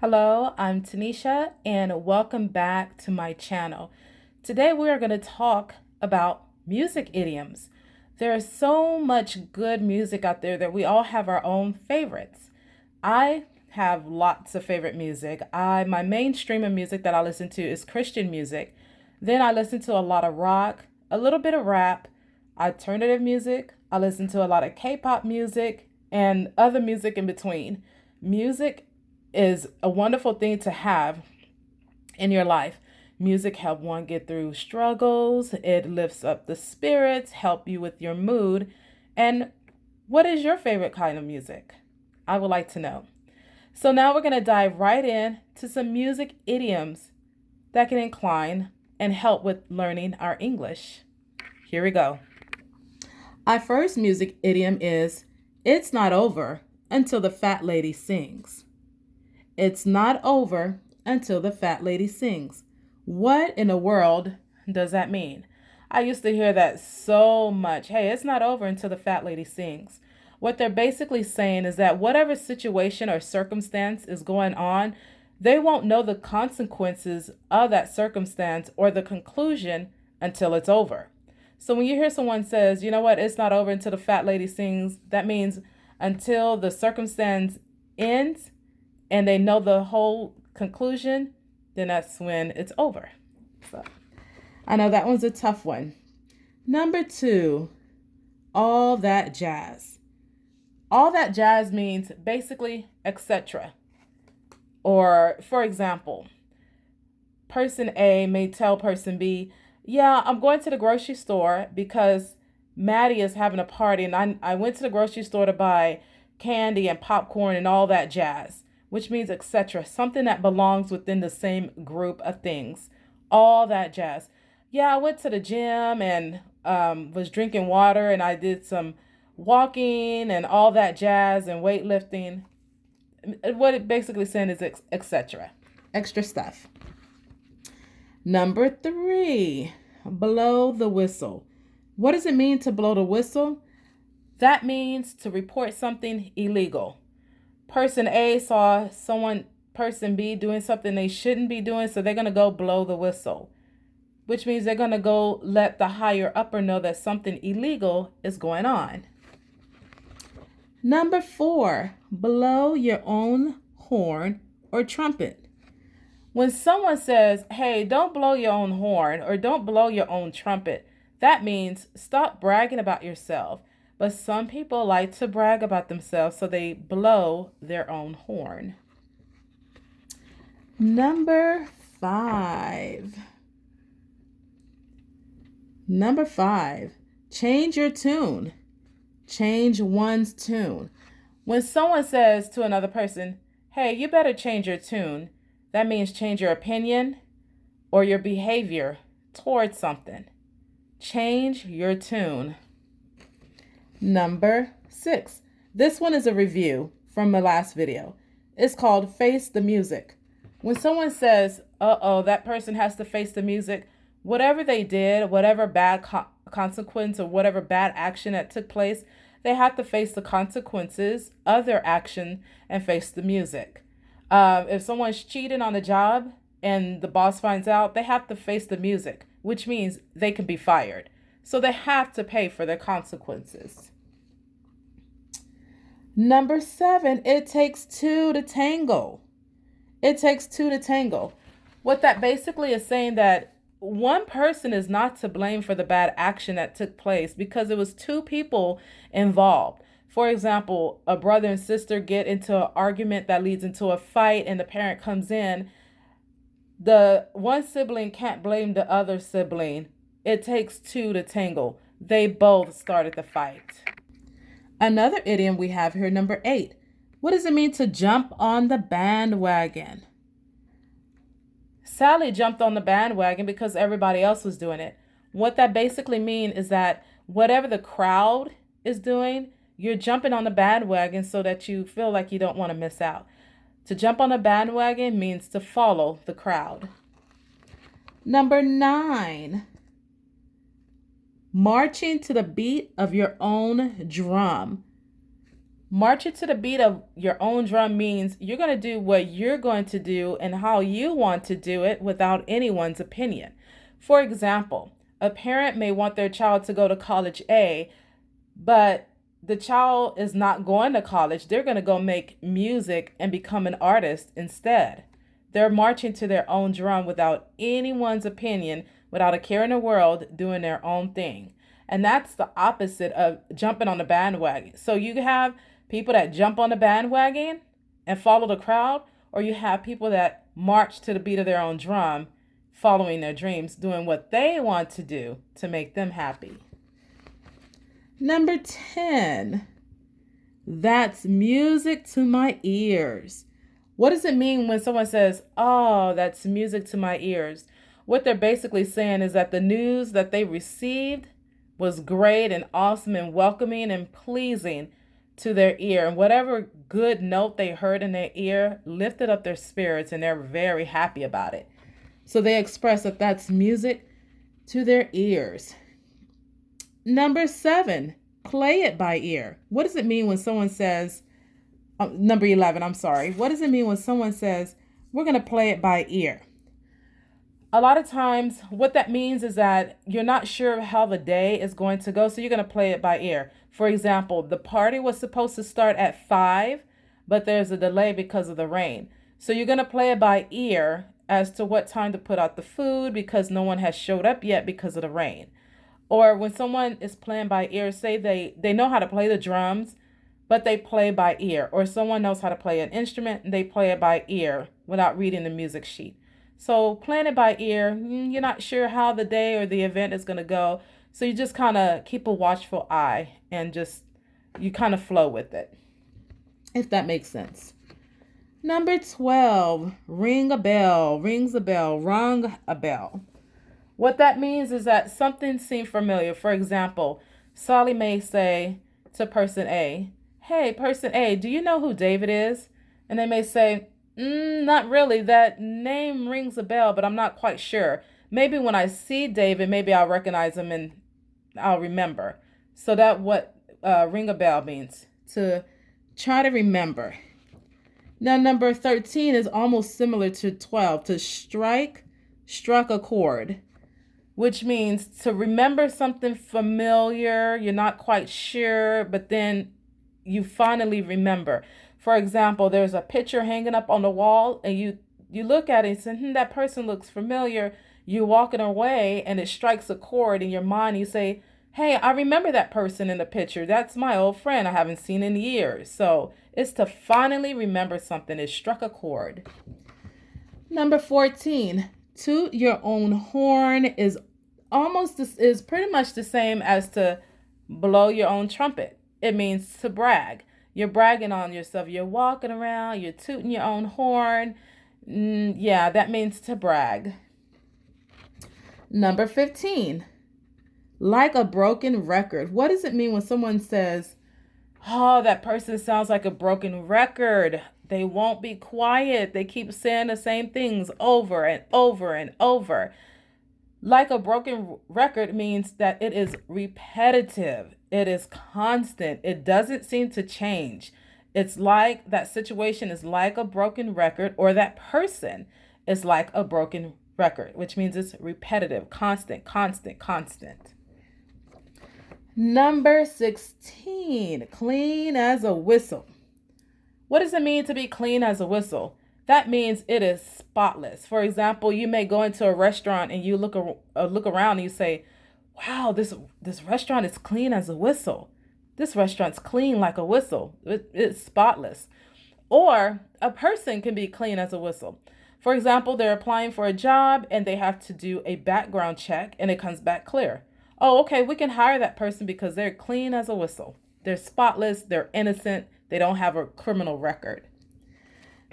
Hello, I'm Tanisha, and welcome back to my channel. Today we are going to talk about music idioms. There is so much good music out there that we all have our own favorites. I have lots of favorite music. My mainstream of music that I listen to is Christian music. Then I listen to a lot of rock, a little bit of rap, alternative music. I listen to a lot of K-pop music and other music in between. Music is a wonderful thing to have in your life. Music help one get through struggles. It lifts up the spirits, help you with your mood. And what is your favorite kind of music? I would like to know. So now we're going to dive right in to some music idioms that can incline and help with learning our English. Here we go. Our first music idiom is, it's not over until the fat lady sings. It's not over until the fat lady sings. What in the world does that mean? I used to hear that so much. Hey, it's not over until the fat lady sings. What they're basically saying is that whatever situation or circumstance is going on, they won't know the consequences of that circumstance or the conclusion until it's over. So when you hear someone says, you know what, it's not over until the fat lady sings, that means until the circumstance ends and they know the whole conclusion, then that's when it's over. So I know that one's a tough one. Number 2, all that jazz. All that jazz means basically etc. Or for example, person A may tell person B, yeah, I'm going to the grocery store because Maddie is having a party and I went to the grocery store to buy candy and popcorn and all that jazz, which means etc. Something that belongs within the same group of things. All that jazz. Yeah, I went to the gym and was drinking water and I did some walking and all that jazz and weightlifting. What it basically saying is etc. Extra stuff. Number 3, blow the whistle. What does it mean to blow the whistle? That means to report something illegal. Person A saw person B doing something they shouldn't be doing, so they're going to go blow the whistle, which means they're going to go let the higher upper know that something illegal is going on. Number 4, blow your own horn or trumpet. When someone says, hey, don't blow your own horn or don't blow your own trumpet, that means stop bragging about yourself. But some people like to brag about themselves, so they blow their own horn. Number 5. Change your tune. Change one's tune. When someone says to another person, hey, you better change your tune, that means change your opinion or your behavior towards something. Change your tune. Number 6. This one is a review from the last video. It's called Face the Music. When someone says, that person has to face the music, whatever they did, whatever bad consequence or whatever bad action that took place, they have to face the consequences of their action and face the music. If someone's cheating on the job and the boss finds out, they have to face the music, which means they can be fired. So they have to pay for their consequences. Number 7, it takes 2 to tango. It takes 2 to tango. What that basically is saying that one person is not to blame for the bad action that took place because it was 2 people involved. For example, a brother and sister get into an argument that leads into a fight and the parent comes in. The one sibling can't blame the other sibling. It takes 2 to tango. They both started the fight. Another idiom we have here, number 8. What does it mean to jump on the bandwagon? Sally jumped on the bandwagon because everybody else was doing it. What that basically means is that whatever the crowd is doing, you're jumping on the bandwagon so that you feel like you don't want to miss out. To jump on a bandwagon means to follow the crowd. Number 9. Marching to the beat of your own drum. Marching to the beat of your own drum means you're going to do what you're going to do and how you want to do it without anyone's opinion. For example, a parent may want their child to go to college A, but the child is not going to college. They're going to go make music and become an artist instead. They're marching to their own drum without anyone's opinion, without a care in the world, doing their own thing. And that's the opposite of jumping on the bandwagon. So you have people that jump on the bandwagon and follow the crowd, or you have people that march to the beat of their own drum, following their dreams, doing what they want to do to make them happy. Number 10, that's music to my ears. What does it mean when someone says, oh, that's music to my ears? What they're basically saying is that the news that they received was great and awesome and welcoming and pleasing to their ear. And whatever good note they heard in their ear lifted up their spirits, and they're very happy about it. So they express that that's music to their ears. Number 7, play it by ear. What does it mean when someone says, number 11, I'm sorry. What does it mean when someone says, we're going to play it by ear? A lot of times what that means is that you're not sure how the day is going to go, so you're going to play it by ear. For example, the party was supposed to start at 5, but there's a delay because of the rain. So you're going to play it by ear as to what time to put out the food because no one has showed up yet because of the rain. Or when someone is playing by ear, say they know how to play the drums, but they play by ear. Or someone knows how to play an instrument and they play it by ear without reading the music sheet. So playing it by ear, you're not sure how the day or the event is going to go. So you just kind of keep a watchful eye and you kind of flow with it, if that makes sense. Number 12, ring a bell, rings a bell, rung a bell. What that means is that something seemed familiar. For example, Sally may say to person A, hey, person A, do you know who David is? And they may say, not really. That name rings a bell, but I'm not quite sure. Maybe when I see David, maybe I'll recognize him and I'll remember. So that's what ring a bell means, to try to remember. Now, number 13 is almost similar to 12, to struck a chord, which means to remember something familiar. You're not quite sure, but then you finally remember. For example, there's a picture hanging up on the wall and you look at it and say, that person looks familiar. You're walking away and it strikes a chord in your mind. You say, hey, I remember that person in the picture. That's my old friend I haven't seen in years. So it's to finally remember something. It struck a chord. Number 14, toot your own horn is pretty much the same as to blow your own trumpet. It means to brag. You're bragging on yourself. You're walking around. You're tooting your own horn. Yeah, that means to brag. Number 15, like a broken record. What does it mean when someone says, oh, that person sounds like a broken record? They won't be quiet. They keep saying the same things over and over and over. Like a broken record means that it is repetitive. It is constant. It doesn't seem to change. It's like that situation is like a broken record, or that person is like a broken record, which means it's repetitive, constant. Number 16, clean as a whistle. What does it mean to be clean as a whistle? That means it is spotless. For example, you may go into a restaurant and you look around and you say, wow, this restaurant is clean as a whistle. This restaurant's clean like a whistle. It's spotless. Or a person can be clean as a whistle. For example, they're applying for a job and they have to do a background check and it comes back clear. Oh, okay, we can hire that person because they're clean as a whistle. They're spotless, they're innocent, they don't have a criminal record.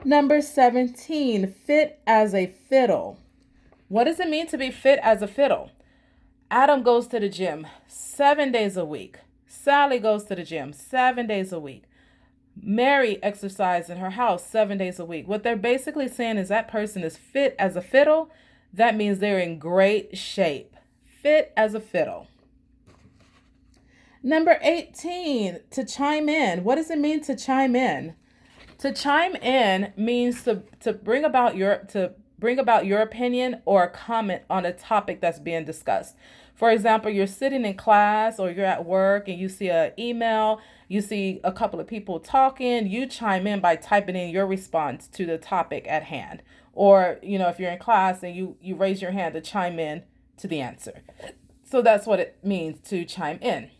Number 17, fit as a fiddle. What does it mean to be fit as a fiddle? Adam goes to the gym 7 days a week. Sally goes to the gym 7 days a week. Mary exercises in her house 7 days a week. What they're basically saying is that person is fit as a fiddle. That means they're in great shape. Fit as a fiddle. Number 18, to chime in. What does it mean to chime in? To chime in means to bring about your opinion or a comment on a topic that's being discussed. For example, you're sitting in class or you're at work and you see an email, you see a couple of people talking, you chime in by typing in your response to the topic at hand. Or, if you're in class and you raise your hand to chime in to the answer. So that's what it means to chime in.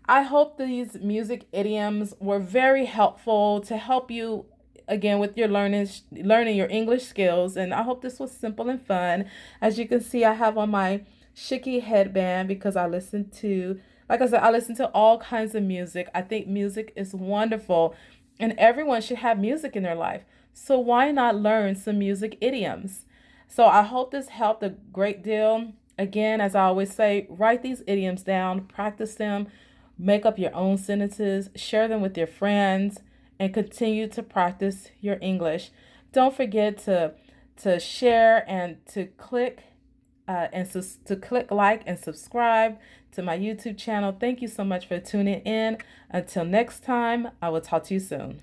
I hope these music idioms were very helpful to help you again with your learning your English skills, and I hope this was simple and fun. As you can see, I have on my Shiki headband because I listen to like I said, I listen to all kinds of music. I think music is wonderful and everyone should have music in their life. So why not learn some music idioms? So I hope this helped a great deal. Again, as I always say, write these idioms down, practice them, make up your own sentences, share them with your friends, and continue to practice your English. Don't forget to share and to click to click like and subscribe to my YouTube channel. Thank you so much for tuning in. Until next time, I will talk to you soon.